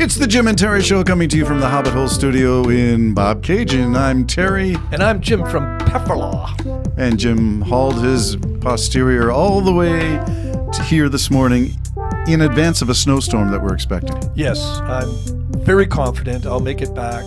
It's the Jim and Terry Show coming to you from the Hobbit Hole studio in Bobcaygeon. I'm Terry. And I'm Jim from Pefferlaw. And Jim hauled his posterior all the way to here this morning in advance of a snowstorm that we're expecting. Yes, I'm very confident I'll make it back,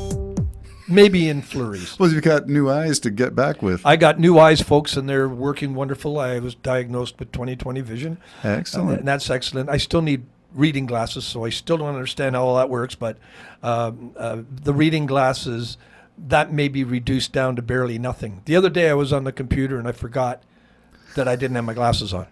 maybe in flurries. Well, you've got new eyes to get back with. I got new eyes, folks, and they're working wonderful. I was diagnosed with 20/20 vision. Excellent. And that's excellent. I still need reading glasses, so I still don't understand how all that works, but the reading glasses, that may be reduced down to barely nothing. The other day I was on the computer and I forgot that I didn't have my glasses on.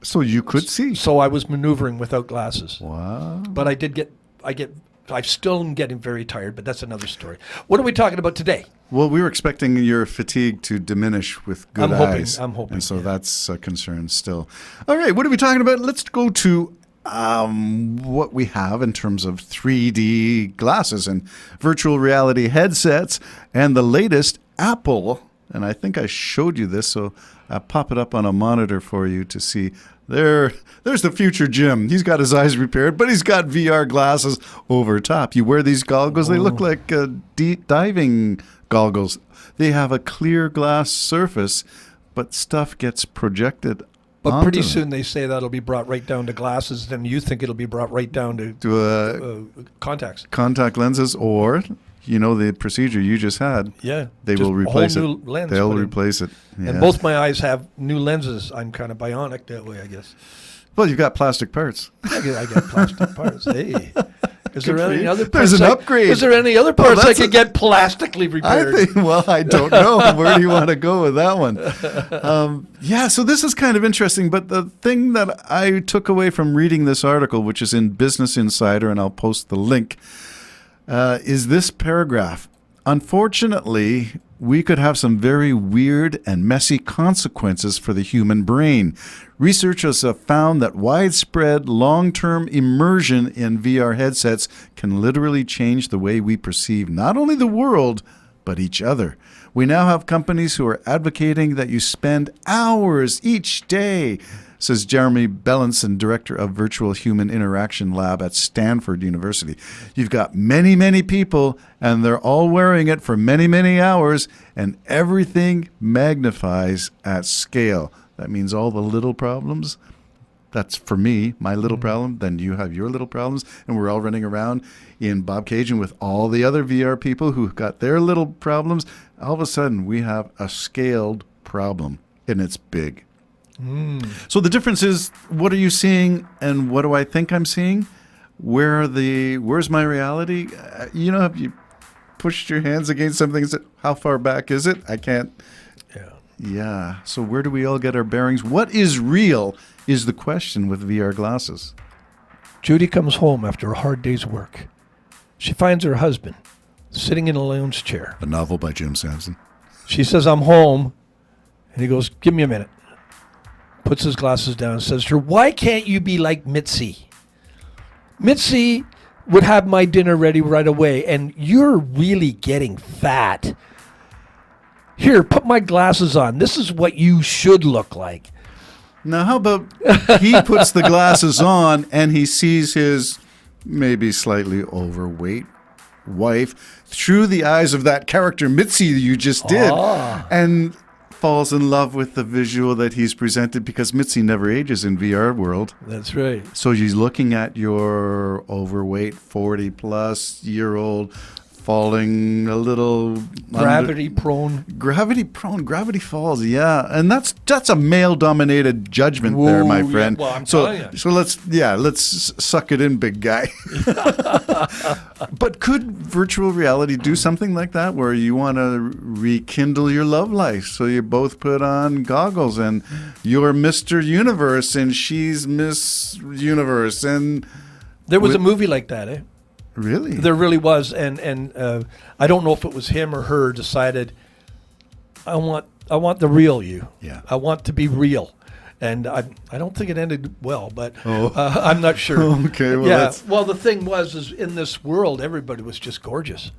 So you could see. So I was maneuvering without glasses. Wow. But I still am getting very tired, but that's another story. What are we talking about today? Well, we were expecting your fatigue to diminish with good eyes. I'm hoping. And so that's a concern still. All right, what are we talking about? Let's go to what we have in terms of 3D glasses and virtual reality headsets and the latest Apple. And I think I showed you this, so I'll pop it up on a monitor for you to see. There's the future Jim. He's got his eyes repaired, but he's got VR glasses over top. You wear these goggles, they look like deep diving goggles. They have a clear glass surface, but stuff gets projected. But pretty soon they say that'll be brought right down to glasses, then you think it'll be brought right down to contacts. Contact lenses, or the procedure you just had. Yeah, they will replace it. Lens They'll replace it. Yeah. And both my eyes have new lenses. I'm kind of bionic that way, I guess. Well, you've got plastic parts. I get plastic parts. Hey. Is there any other parts? There's an upgrade. Is there any other parts I could get plastically repaired? I don't know. Where do you want to go with that one? So this is kind of interesting. But the thing that I took away from reading this article, which is in Business Insider, and I'll post the link, is this paragraph. Unfortunately, we could have some very weird and messy consequences for the human brain. Researchers have found that widespread long-term immersion in VR headsets can literally change the way we perceive not only the world, but each other. We now have companies who are advocating that you spend hours each day, says Jeremy Bellinson, director of Virtual Human Interaction Lab at Stanford University. You've got many, many people, and they're all wearing it for many, many hours, and everything magnifies at scale. That means all the little problems, that's for me, my little problem, then you have your little problems, and we're all running around in Bobcaygeon with all the other VR people who've got their little problems. All of a sudden, we have a scaled problem, and it's big. So the difference is, what are you seeing and what do I think I'm seeing? Where's my reality? Have you pushed your hands against something and said, how far back is it? I can't. Yeah. So where do we all get our bearings? What is real is the question with VR glasses. Judy comes home after a hard day's work. She finds her husband sitting in a lounge chair. A novel by Jim Sampson. She says, I'm home. And he goes, give me a minute. Puts his glasses down and says to her, why can't you be like Mitzi? Mitzi would have my dinner ready right away, and you're really getting fat. Here, put my glasses on. This is what you should look like. Now, how about he puts the glasses on and he sees his maybe slightly overweight wife through the eyes of that character Mitzi you just did, and falls in love with the visual that he's presented, because Mitzi never ages in VR world. That's right. So she's looking at your overweight 40-plus-year-old falling a little gravity prone. Gravity falls, yeah. And that's a male-dominated judgment there, my friend. Yeah. Well, I'm telling you. So let's suck it in, big guy. But could virtual reality do something like that, where you want to rekindle your love life? So you both put on goggles and you're Mr. Universe and she's Miss Universe, and there was a movie like that, eh? Really? There really was, and I don't know if it was him or her decided, I want the real you. Yeah. I want to be real, and I don't think it ended well, but I'm not sure. Okay. Well, yeah. Well, the thing was, is in this world, everybody was just gorgeous.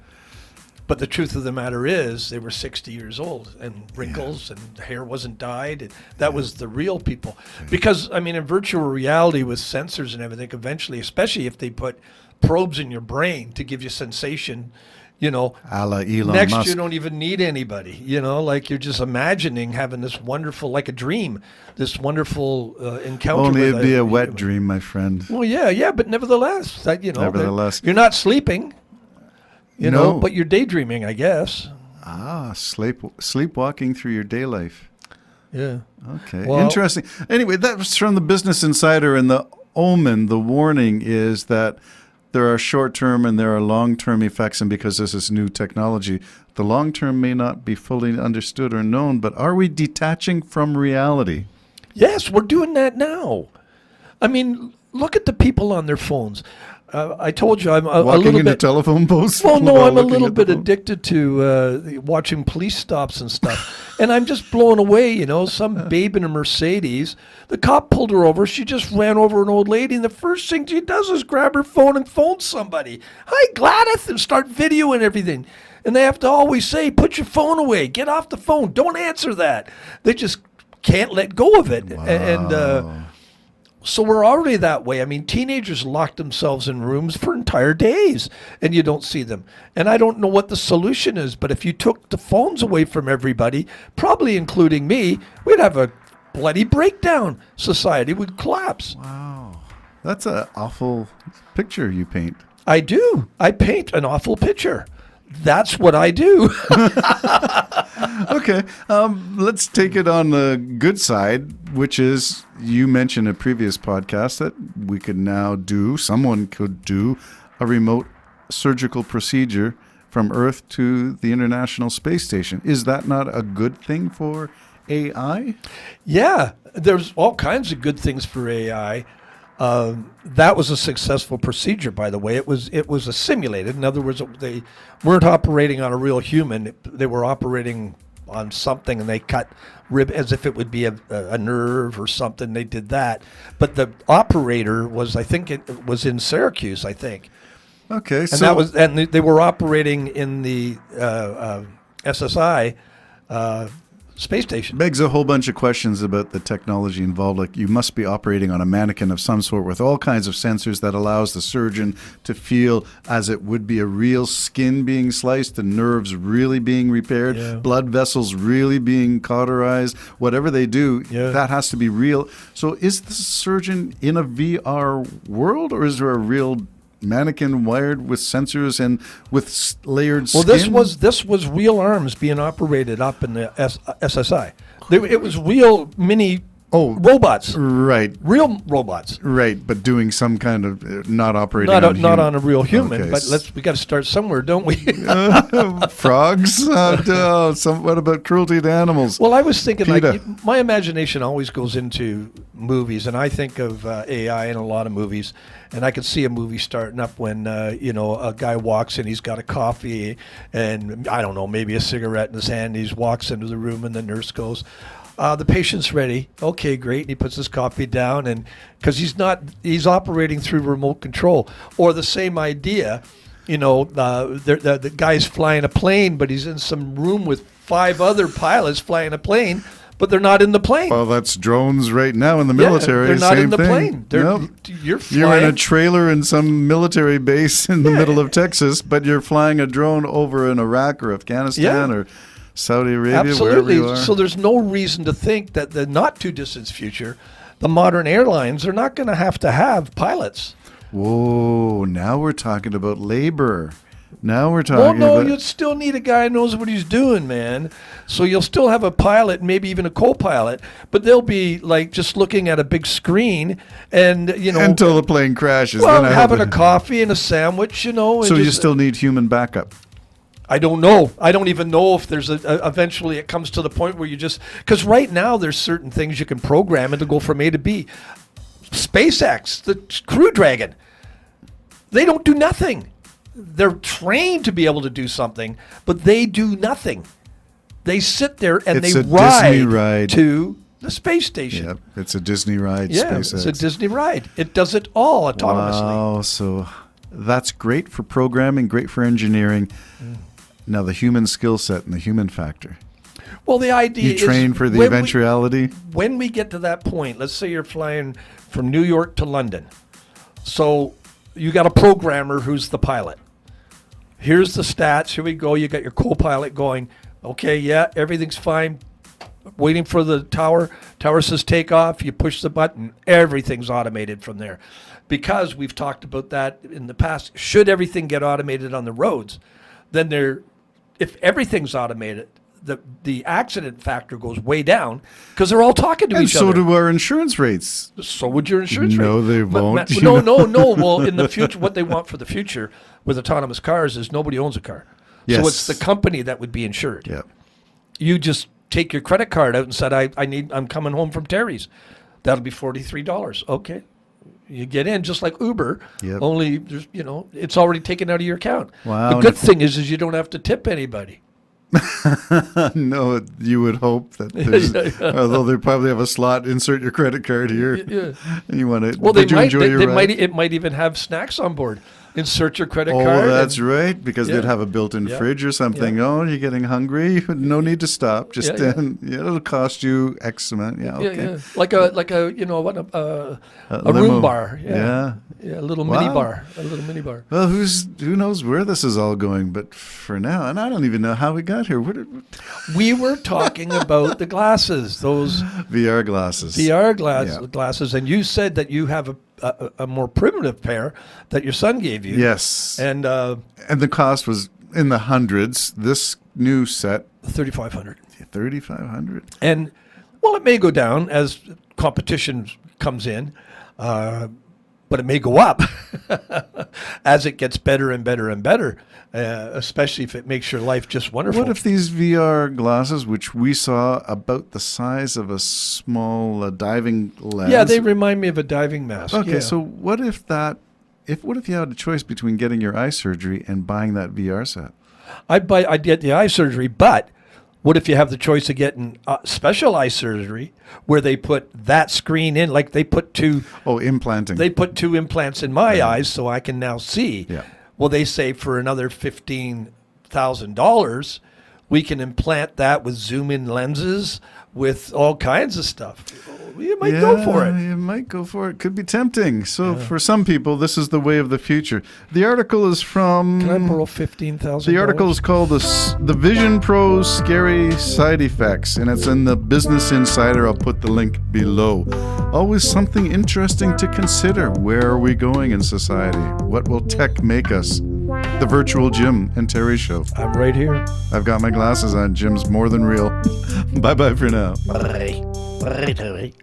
But the truth of the matter is, they were 60 years old and wrinkles and hair wasn't dyed. And that was the real people. Because, I mean, in virtual reality with sensors and everything, eventually, especially if they put probes in your brain to give you sensation, you know, A la Elon next Musk. you don't even need anybody, you know, like you're just imagining having this wonderful, like a dream, this wonderful encounter. Only with it'd be a wet dream, my friend. Well, yeah, but nevertheless, that, you know, Nevertheless. you're not sleeping, you No. know, but you're daydreaming, I guess. Sleepwalking through your day life. Yeah. Okay, Well- interesting. Anyway, that was from the Business Insider, and the omen, the warning is that there are short-term and there are long-term effects, and because this is new technology, the long-term may not be fully understood or known, but are we detaching from reality? Yes, we're doing that now. I mean, look at the people on their phones. I told you I'm a Walking little into bit. telephone posts? Well, no, while I'm a looking little at the bit phone? addicted to watching police stops and stuff. And I'm just blown away, you know, some babe in a Mercedes. The cop pulled her over. She just ran over an old lady. And the first thing she does is grab her phone and phone somebody. Hi, Gladys, and start videoing everything. And they have to always say, put your phone away. Get off the phone. Don't answer that. They just can't let go of it. And so we're already that way. I mean, teenagers lock themselves in rooms for entire days and you don't see them. And I don't know what the solution is, but if you took the phones away from everybody, probably including me, we'd have a bloody breakdown. Society would collapse. Wow. That's an awful picture you paint. I do. I paint an awful picture. That's what I do. Okay, let's take it on the good side, which is you mentioned in a previous podcast that we could now do, someone could do a remote surgical procedure from Earth to the International Space Station. Is that not a good thing for AI? Yeah, there's all kinds of good things for AI. That was a successful procedure, by the way. It was a simulated. In other words, they weren't operating on a real human. They were operating on something, and they cut rib as if it would be a nerve or something. They did that, but the operator was, I think, it was in Syracuse, I think, Okay, and so that was, and they were operating in the SSI. Space station. begs a whole bunch of questions about the technology involved. Like, you must be operating on a mannequin of some sort with all kinds of sensors that allows the surgeon to feel as it would be a real skin being sliced, the nerves really being repaired, Yeah. blood vessels really being cauterized. Whatever they do, Yeah. that has to be real. So is the surgeon in a VR world, or is there a real mannequin wired with sensors and with layered Well, skin? this was real arms being operated up in the SSI. It was real mini robots, right. real robots. Right, but doing some kind of not operating Not on not human- on a real human, Okay. but we got to start somewhere, don't we? Frogs. What about cruelty to animals? Well, I was thinking, PETA. like, my imagination always goes into movies, and I think of AI in a lot of movies, and I could see a movie starting up when, a guy walks in, he's got a coffee, and I don't know, maybe a cigarette in his hand, he walks into the room, and the nurse goes, the patient's ready. Okay, great. And he puts his coffee down, and because he's operating through remote control. Or the same idea, the guy's flying a plane, but he's in some room with 5 other pilots flying a plane, but they're not in the plane. Well, that's drones right now in the Yeah, military. they're not Same in the thing. plane. Nope. You're flying. You're in a trailer in some military base in the middle of Texas, but you're flying a drone over in Iraq or Afghanistan Yeah. or Saudi Arabia, wherever Absolutely. you are. So there's no reason to think that the not too distant future, the modern airlines are not going to have pilots. Whoa, now we're talking about labor. Now we're Well, talking no, about... you'd still need a guy who knows what he's doing, man. So you'll still have a pilot, maybe even a co-pilot, but they'll be like just looking at a big screen and, Until the plane crashes. well, then I having a hope- coffee and a sandwich, and So you just- still need human backup. I don't know. I don't even know if there's eventually it comes to the point where you just, because right now there's certain things you can program and to go from A to B. SpaceX, the Crew Dragon, they don't do nothing. They're trained to be able to do something, but they do nothing. They sit there and It's they a Disney ride ride. to the space station. Yep, it's a Disney ride, Yeah, SpaceX. it's a Disney ride. It does it all autonomously. Wow, so that's great for programming, great for engineering. Now, the human skill set and the human factor. Well, the idea You is train for the when eventuality. when we get to that point, let's say you're flying from New York to London. So you got a programmer who's the pilot. Here's the stats. Here we go. You got your co-pilot going. Okay, yeah, everything's fine. Waiting for the tower. Tower says take off. You push the button. Everything's automated from there. Because we've talked about that in the past. Should everything get automated on the roads, then if everything's automated, the accident factor goes way down because they're all talking to And each so other. do our insurance rates. So would your insurance rate. No, they won't. You No, know? no. Well, in the future, what they want for the future with autonomous cars is nobody owns a car. Yes. So it's the company that would be insured. Yeah. You just take your credit card out and said, I'm coming home from Terry's. That'll be $43. Okay. You get in just like Uber. Yep. Only there's, it's already taken out of your account. Wow. The And good thing is you don't have to tip anybody. No, you would hope that there's, although they probably have a slot, insert your credit card here. Yeah. And you want to, Well, did you enjoy your ride? it might even have snacks on board. Insert your credit Oh, card. that's and- right, because they'd Yeah. have a built-in Yeah. fridge or something. Oh, you're getting hungry? No need to stop. Just Yeah, it'll cost you X amount. Yeah, okay. Yeah, yeah. Like a a limo. room bar. Yeah. Yeah, a little mini Wow. bar. A little mini bar. Well, who knows where this is all going? But for now, and I don't even know how we got here. We were talking about the glasses, those VR glasses. VR Yeah. glasses, and you said that you have a more primitive pair that your son gave you. Yes. And And the cost was in the hundreds. This new set, $3,500. $3,500. And well, it may go down as competition comes in, but it may go up as it gets better and better and better. Especially if it makes your life just wonderful. What if these VR glasses, which we saw about the size of a small diving lens? Yeah, they remind me of a diving mask. Okay, yeah. so what if you had a choice between getting your eye surgery and buying that VR set? I'd get the eye surgery, but what if you have the choice of getting special eye surgery where they put that screen in, like they put two Implanting. implants in my eyes so I can now see. Yeah. Well, they say for another $15,000, we can implant that with zoom in lenses with all kinds of stuff. You might go for it. You might go for it. Could be tempting. So for some people, this is the way of the future. The article is from... Can I borrow $15,000? The article is called the Vision Pro Scary Side Effects, and it's in the Business Insider. I'll put the link below. Always something interesting to consider. Where are we going in society? What will tech make us? The Virtual Jim and Terry Show. I'm right here. I've got my glasses on. Jim's more than real. Bye-bye for now. Bye. Bye, Terry.